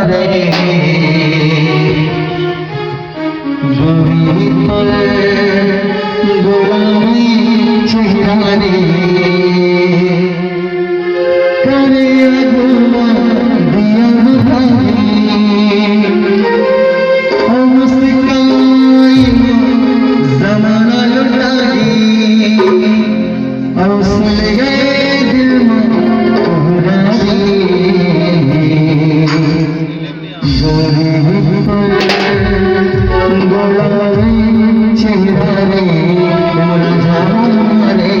रे गोरी तोर गोराई चेहरा रे करे अगुआ दिया भाई ओ मुस्काई जमाना लुटाई और सुन गए दिल में कोहराई गोरी गोराई चेहरा रे मुरझा रे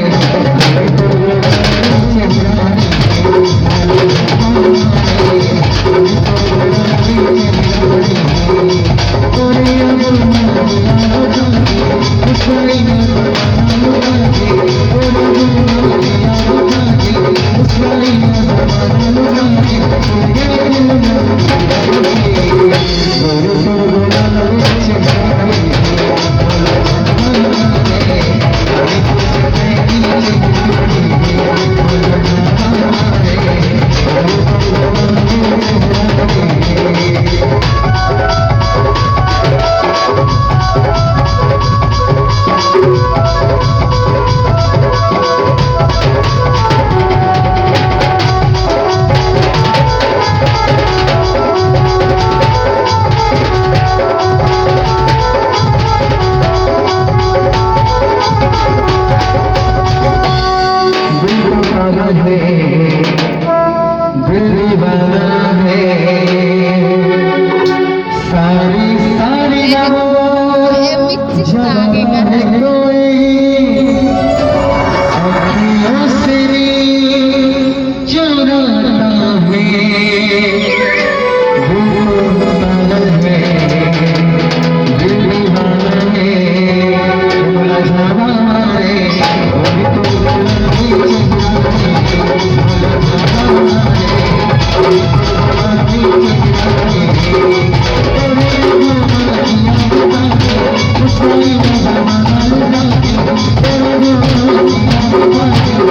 दिल दीवाना है सारी सारी अखियों से चुराता है पागल है दिल दीवाना है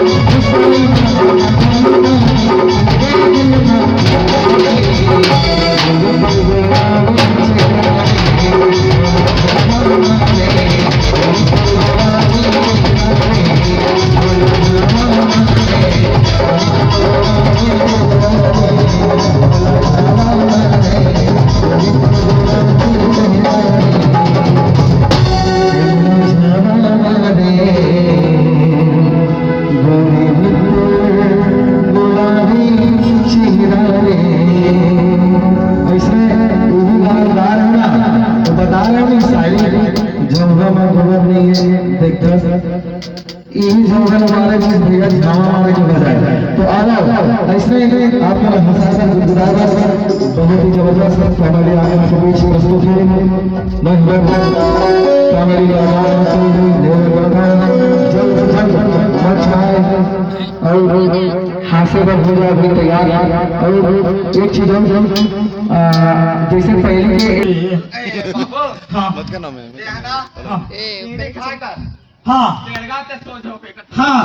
यही जोगन हमारे में भैया गाँव हमारे को बजाए तो आना ऐसे ही आपका हंसा गुजरावा सर बहुत ही जबरदस्त फैमिली आगे के बीच प्रस्तुत है मैं फैमिली आगाम से देव बड़गाना जल्द से जल्द मंच आए और हास्य पर हो जाए भी तैयार और एक चीज हम जैसे पहले के हाँ हाँ